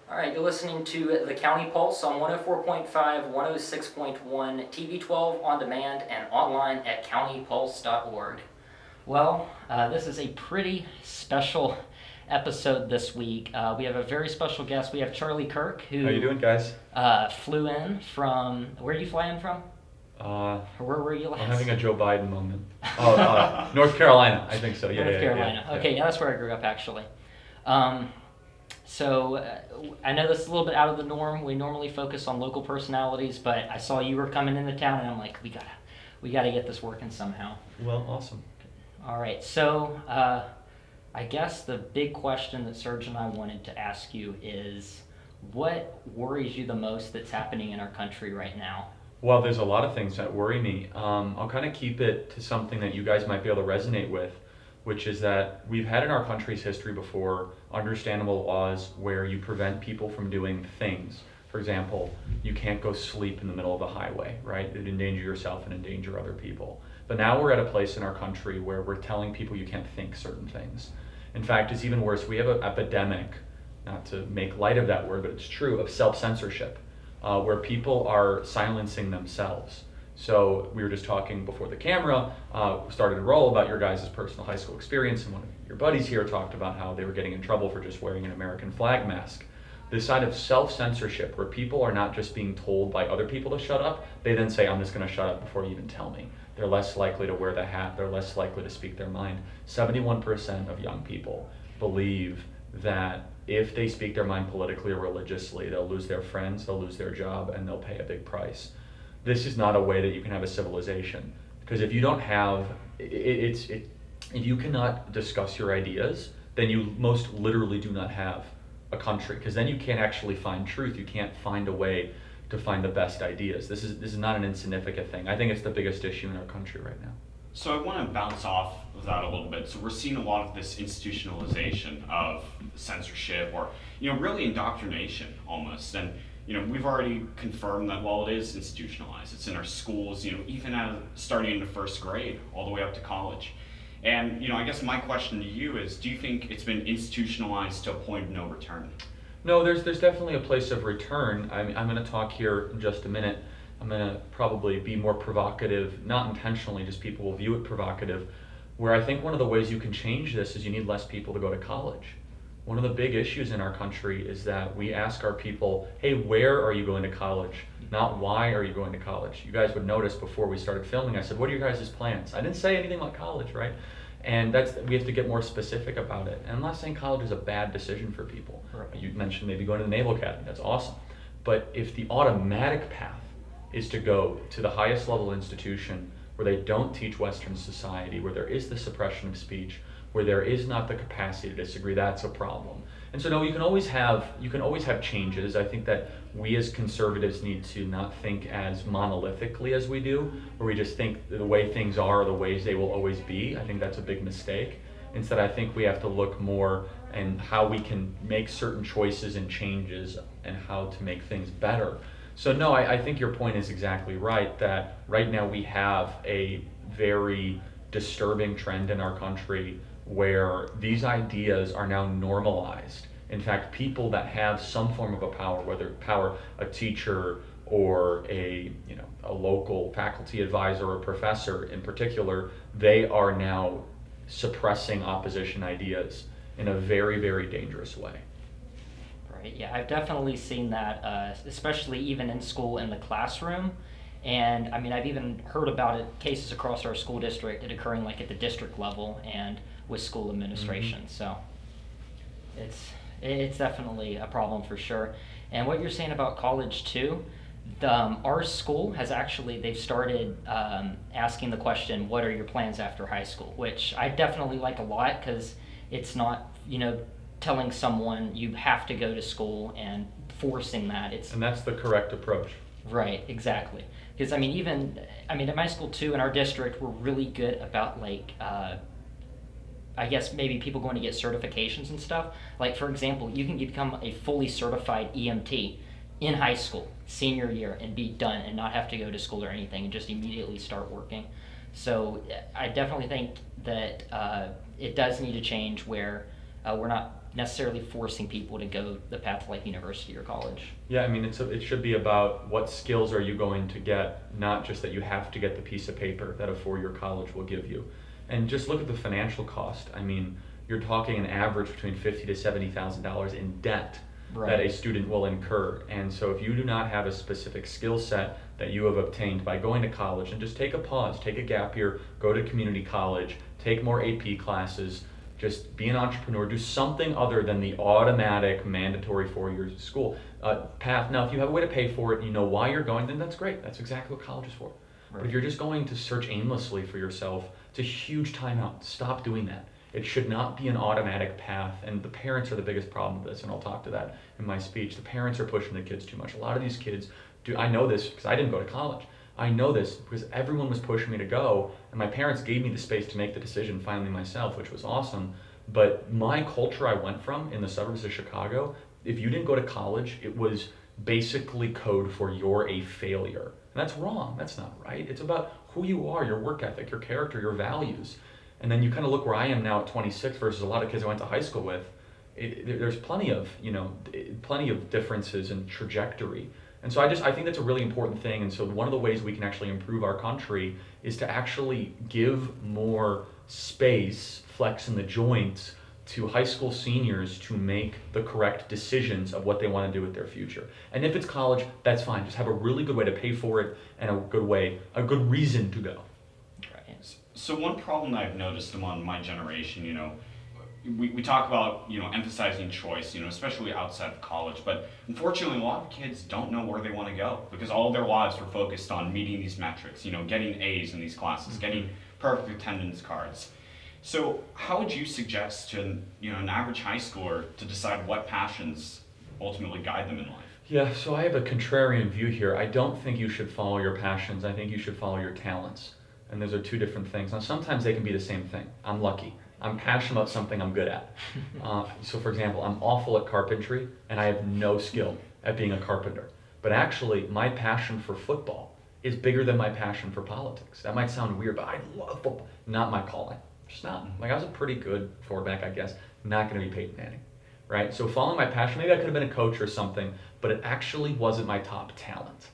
All right, you're listening to the County Pulse on 104.5, 106.1, TV12 on demand, and online at countypulse.org. Well, this is a pretty special episode this week. We have a very special guest. We have Charlie Kirk, who How you doing, guys? Flew in from, where are you flying from? Or where were you last? I'm having a Joe Biden moment. North Carolina, I think so. Yeah, North Carolina. Yeah. Okay, yeah, that's where I grew up, actually. So I know this is a little bit out of the norm. We normally focus on local personalities, but I saw you were coming into town, and I'm like, we gotta get this working somehow. Well, awesome. All right, so I guess the big question that Serge and I wanted to ask you is, what worries you the most that's happening in our country right now? Well, there's a lot of things that worry me. I'll kind of keep it to something that you guys might be able to resonate with, which is that we've had in our country's history before understandable laws where you prevent people from doing things. For example, you can't go sleep in the middle of the highway, right? It'd endanger yourself and endanger other people. But now we're at a place in our country where we're telling people you can't think certain things. In fact, it's even worse. We have an epidemic, not to make light of that word, but it's true, of self-censorship, where people are silencing themselves. So we were just talking before the camera, started to roll about your guys' personal high school experience, and one of your buddies here talked about how they were getting in trouble for just wearing an American flag mask. This side of self-censorship, where people are not just being told by other people to shut up, they then say, I'm just going to shut up before you even tell me. They're less likely to wear the hat, they're less likely to speak their mind. 71% of young people believe that if they speak their mind politically or religiously, they'll lose their friends, they'll lose their job, and they'll pay a big price. This is not a way that you can have a civilization, because if you don't have if you cannot discuss your ideas, then you most literally do not have a country, because then you can't actually find truth. You can't find a way to find the best ideas. This is not an insignificant thing. I think it's the biggest issue in our country right now. So I want to bounce off of that a little bit. So we're seeing a lot of this institutionalization of censorship, or really indoctrination almost. And we've already confirmed that while it is institutionalized, it's in our schools, even starting in the first grade all the way up to college. And I guess my question to you is, do you think it's been institutionalized to a point of no return? No, there's definitely a place of return. I'm going to talk here in just a minute. I'm going to probably be more provocative, not intentionally, just people will view it provocative, where I think one of the ways you can change this is you need less people to go to college. One of the big issues in our country is that we ask our people, hey, where are you going to college? Not why are you going to college? You guys would notice before we started filming, I said, what are your guys' plans? I didn't say anything about college, right? And we have to get more specific about it. And I'm not saying college is a bad decision for people. Right. You mentioned maybe going to the Naval Academy, that's awesome. But if the automatic path is to go to the highest level institution where they don't teach Western society, where there is the suppression of speech, where there is not the capacity to disagree, that's a problem. And so no, you can always have changes. I think that we as conservatives need to not think as monolithically as we do, where we just think the way things are the ways they will always be. I think that's a big mistake. Instead, I think we have to look more and how we can make certain choices and changes and how to make things better. So no, I think your point is exactly right, that right now we have a very disturbing trend in our country where these ideas are now normalized. In fact, people that have some form of a power, whether a teacher or a local faculty advisor or professor in particular, they are now suppressing opposition ideas in a very, very dangerous way. Right, yeah, I've definitely seen that, especially even in school, in the classroom. And I mean, I've even heard about it, cases across our school district, it occurring like at the district level and with school administration. Mm-hmm. So it's definitely a problem for sure. And what you're saying about college too, our school has they've started asking the question, what are your plans after high school? Which I definitely like a lot, because it's not, telling someone you have to go to school and forcing that. And that's the correct approach. Right, exactly. Because at my school too, in our district, we're really good about I guess maybe people going to get certifications and stuff. Like, for example, you can become a fully certified EMT in high school, senior year, and be done and not have to go to school or anything and just immediately start working. So I definitely think that it does need to change where we're not necessarily forcing people to go the path like university or college. Yeah, I mean, it should be about what skills are you going to get, not just that you have to get the piece of paper that a four-year college will give you. And just look at the financial cost. I mean, you're talking an average between $50,000 to $70,000 in debt that a student will incur. And so if you do not have a specific skill set that you have obtained by going to college, and just take a pause, take a gap year, go to community college, take more AP classes, just be an entrepreneur, do something other than the automatic mandatory 4 years of school path. Now, if you have a way to pay for it, you know why you're going, then that's great. That's exactly what college is for. Right. But if you're just going to search aimlessly for yourself, it's a huge timeout. Stop doing that. It should not be an automatic path, and the parents are the biggest problem with this, and I'll talk to that in my speech. The parents are pushing the kids too much. A lot of these kids do. I know this because I didn't go to college. I know this because everyone was pushing me to go, and my parents gave me the space to make the decision finally myself, which was awesome. But my culture I went from in the suburbs of Chicago, if you didn't go to college, it was basically code for you're a failure. And that's wrong. That's not right. It's about who you are, your work ethic, your character, your values. And then you kind of look where I am now at 26 versus a lot of kids I went to high school with. There's plenty of differences in trajectory. And so I think that's a really important thing. And so one of the ways we can actually improve our country is to actually give more space, flex in the joints, to high school seniors to make the correct decisions of what they want to do with their future. And if it's college, that's fine. Just have a really good way to pay for it and a good reason to go. Right. So one problem that I've noticed among my generation, we talk about, emphasizing choice, especially outside of college, but unfortunately a lot of kids don't know where they want to go because all of their lives were focused on meeting these metrics, getting A's in these classes, getting perfect attendance cards. So how would you suggest to, an average high schooler to decide what passions ultimately guide them in life? Yeah, so I have a contrarian view here. I don't think you should follow your passions. I think you should follow your talents. And those are two different things. Now, sometimes they can be the same thing. I'm lucky. I'm passionate about something I'm good at. So for example, I'm awful at carpentry and I have no skill at being a carpenter. But actually, my passion for football is bigger than my passion for politics. That might sound weird, but I love football. Not my calling. Just not. Like, I was a pretty good quarterback, I guess. Not going to be Peyton Manning, right? So following my passion, maybe I could have been a coach or something, but it actually wasn't my top talent,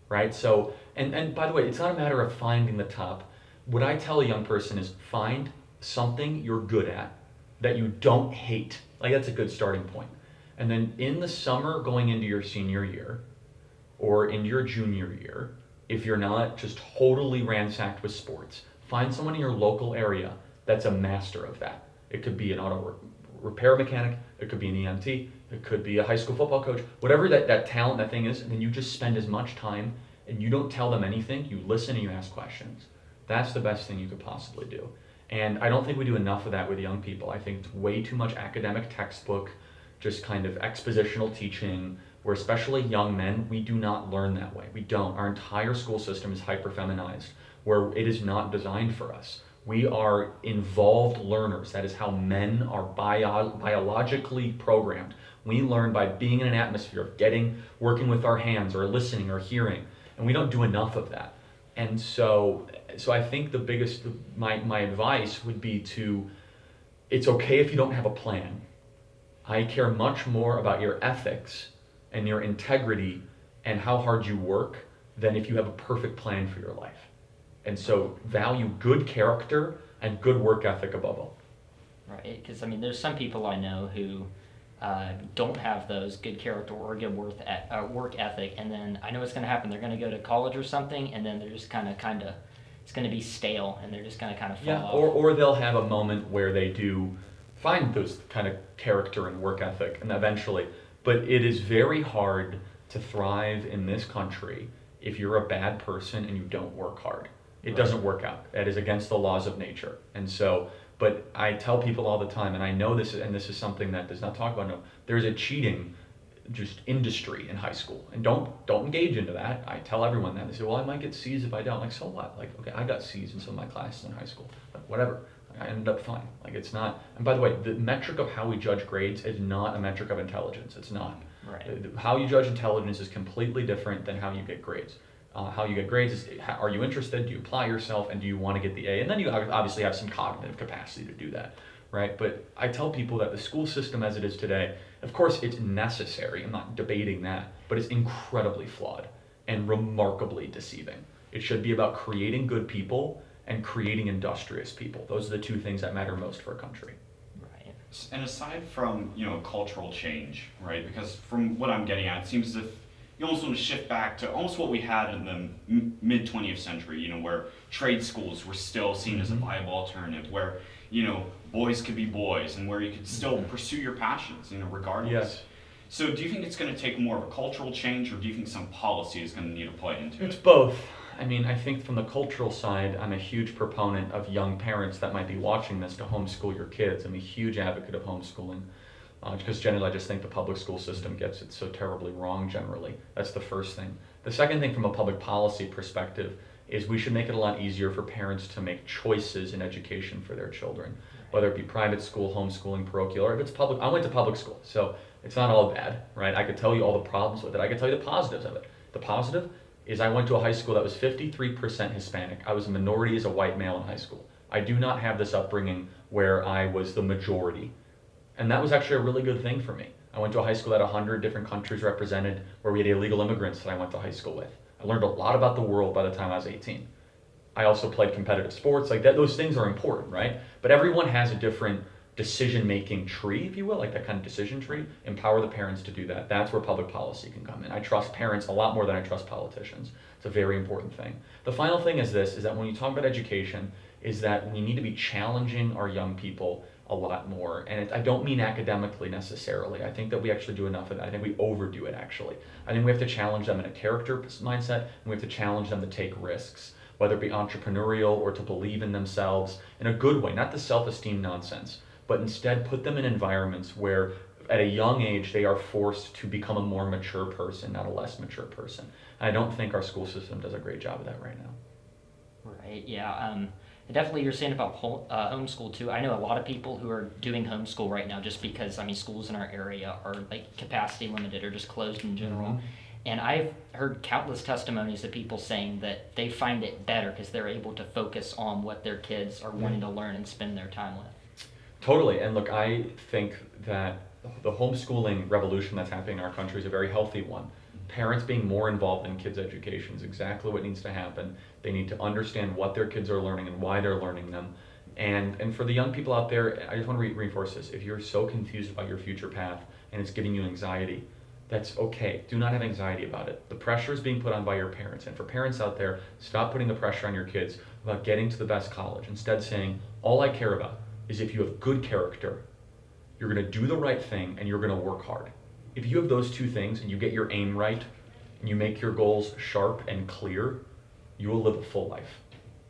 right? So, and by the way, it's not a matter of finding the top. What I tell a young person is find something you're good at that you don't hate. Like, that's a good starting point. And then in the summer going into your senior year or into your junior year, if you're not just totally ransacked with sports, find someone in your local area that's a master of that. It could be an auto repair mechanic, it could be an EMT, it could be a high school football coach, whatever that talent, that thing is, and then you just spend as much time and you don't tell them anything, you listen and you ask questions. That's the best thing you could possibly do. And I don't think we do enough of that with young people. I think it's way too much academic textbook, just kind of expositional teaching, where especially young men, we do not learn that way. We don't. Our entire school system is hyper-feminized, where it is not designed for us. We are involved learners. That is how men are biologically programmed. We learn by being in an atmosphere of working with our hands or listening or hearing, and we don't do enough of that. And so I think my advice would be it's okay if you don't have a plan. I care much more about your ethics and your integrity and how hard you work than if you have a perfect plan for your life. And so value good character and good work ethic above all. Right, because there's some people I know who don't have those good character or good work ethic, and then I know what's going to happen. They're going to go to college or something, and then they're just kind of, it's going to be stale, and they're just going to kind of fall off. Or they'll have a moment where they do find those kind of character and work ethic, and eventually. But it is very hard to thrive in this country if you're a bad person and you don't work hard. It doesn't work out. That is against the laws of nature. And so, but I tell people all the time, and I know this is something that does not talk about, no, there's a cheating just industry in high school. And don't engage into that. I tell everyone that. They say, well, I might get C's if I don't. Like, so what? Like, okay, I got C's in some of my classes in high school. Like, whatever. I ended up fine. Like, it's not, and by the way, the metric of how we judge grades is not a metric of intelligence. It's not. Right. How you judge intelligence is completely different than how you get grades. How you get grades is, are you interested? Do you apply yourself? And do you want to get the A? And then you obviously have some cognitive capacity to do that. right? But I tell people that the school system as it is today, of course it's necessary, I'm not debating that, but it's incredibly flawed and remarkably deceiving. It should be about creating good people and creating industrious people. Those are the two things that matter most for a country. Right. And aside from, cultural change, right? Because from what I'm getting at, it seems as if you almost want to shift back to almost what we had in the mid 20th century, where trade schools were still seen as a viable alternative, where, boys could be boys and where you could still pursue your passions, regardless. Yes. So do you think it's going to take more of a cultural change, or do you think some policy is going to need to play into It's it? both. I mean, I think from the cultural side, I'm a huge proponent of young parents that might be watching this to homeschool your kids. I'm a huge advocate of homeschooling because generally I just think the public school system gets it so terribly wrong generally. That's the first thing. The second thing from a public policy perspective is we should make it a lot easier for parents to make choices in education for their children, whether it be private school, homeschooling, parochial, or if it's public. I went to public school, so it's not all bad, right? I could tell you all the problems with it. I could tell you the positives of it. The positive is I went to a high school that was 53% Hispanic. I was a minority as a white male in high school. I do not have this upbringing where I was the majority. And that was actually a really good thing for me. I went to a high school that had 100 different countries represented, where we had illegal immigrants that I went to high school with. I learned a lot about the world by the time I was 18. I also played competitive sports, like that. Those things are important, right? But everyone has a different decision-making tree, if you will, like that kind of decision tree. Empower the parents to do that. That's where public policy can come in. I trust parents a lot more than I trust politicians. It's a very important thing. The final thing is this, is that when you talk about education, is that we need to be challenging our young people a lot more. And I don't mean academically necessarily. I think that we actually do enough of that. I think we overdo it, actually. I think we have to challenge them in a character mindset, and we have to challenge them to take risks, whether it be entrepreneurial or to believe in themselves in a good way, not the self-esteem nonsense, but instead put them in environments where at a young age they are forced to become a more mature person, not a less mature person. And I don't think our school system does a great job of that right now. Right, yeah. Definitely you're saying about homeschool too. I know a lot of people who are doing homeschool right now just because, schools in our area are like capacity limited or just closed in general. Mm-hmm. And I've heard countless testimonies of people saying that they find it better because they're able to focus on what their kids are wanting to learn and spend their time with. Totally. And look, I think that the homeschooling revolution that's happening in our country is a very healthy one. Parents being more involved in kids' education is exactly what needs to happen. They need to understand what their kids are learning and why they're learning them. And for the young people out there, I just want to reinforce this. If you're so confused about your future path and it's giving you anxiety, that's okay. Do not have anxiety about it. The pressure is being put on by your parents. And for parents out there, stop putting the pressure on your kids about getting to the best college. Instead saying, all I care about is if you have good character, you're going to do the right thing, and you're going to work hard. If you have those two things and you get your aim right and you make your goals sharp and clear, you will live a full life.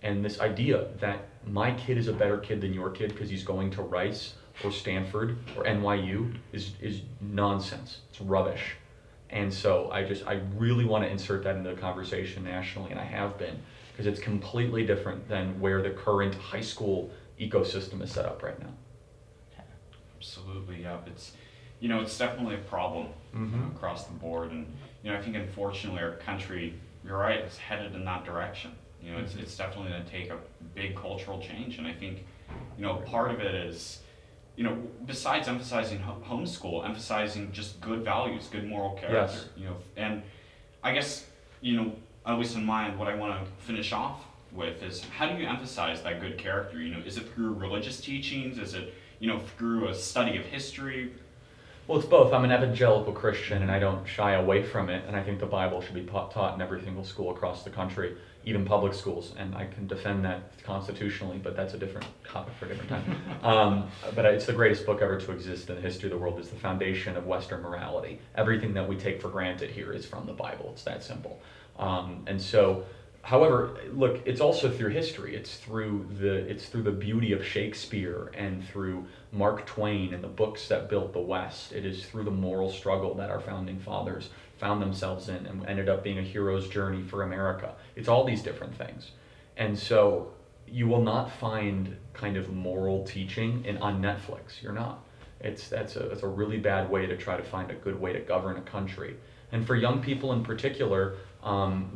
And this idea that my kid is a better kid than your kid because he's going to Rice or Stanford or NYU is nonsense. It's rubbish. And so I really want to insert that into the conversation nationally, and I have been, because it's completely different than where the current high school ecosystem is set up right now. Absolutely, yeah. It's definitely a problem across the board, and I think unfortunately our country, you're right, is headed in that direction. It's definitely going to take a big cultural change, and I think part of it is besides emphasizing homeschool, emphasizing just good values, good moral character. Yes. And I guess at least in mind, what I want to finish off with is, how do you emphasize that good character? Is it through religious teachings? Is it through a study of history? Well, it's both. I'm an evangelical Christian, and I don't shy away from it, and I think the Bible should be taught in every single school across the country, even public schools, and I can defend that constitutionally, but that's a different topic for a different time. But it's the greatest book ever to exist in the history of the world. It's the foundation of Western morality. Everything that we take for granted here is from the Bible. It's that simple. And so, however, look, it's also through history. It's through the beauty of Shakespeare and through Mark Twain and the books that built the West. It is through the moral struggle that our founding fathers found themselves in and ended up being a hero's journey for America. It's all these different things. And so you will not find kind of moral teaching on Netflix. You're not. That's a really bad way to try to find a good way to govern a country. And for young people in particular,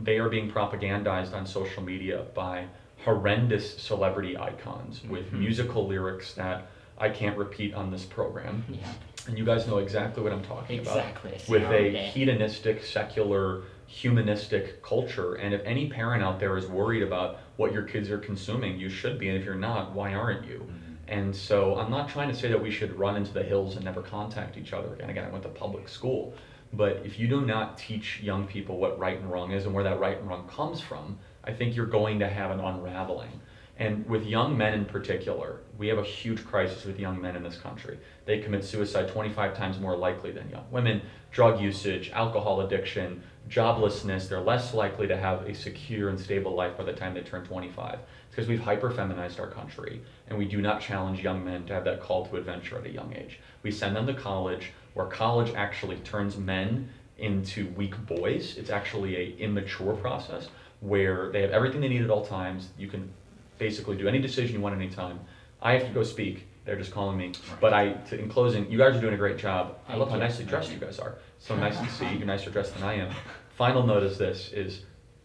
they are being propagandized on social media by horrendous celebrity icons with musical lyrics that I can't repeat on this program. Yeah. And you guys know exactly what I'm talking Exactly. about. See With how every a day. hedonistic, secular, humanistic culture. And if any parent out there is worried about what your kids are consuming, you should be. And if you're not, why aren't you? And so I'm not trying to say that we should run into the hills and never contact each other again. Again, I went to public school. But if you do not teach young people what right and wrong is and where that right and wrong comes from, I think you're going to have an unraveling. And with young men in particular, we have a huge crisis with young men in this country. They commit suicide 25 times more likely than young women. Drug usage, alcohol addiction, joblessness, they're less likely to have a secure and stable life by the time they turn 25. It's because we've hyper-feminized our country, and we do not challenge young men to have that call to adventure at a young age. We send them to college, where college actually turns men into weak boys. It's actually a immature process where they have everything they need at all times. You can basically do any decision you want anytime. I have to go speak. They're just calling me. But in closing, you guys are doing a great job. I love how nicely dressed you guys are. So nice to see. You're nicer dressed than I am. Final note is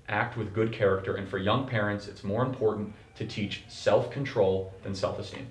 act with good character. And for young parents, it's more important to teach self-control than self-esteem.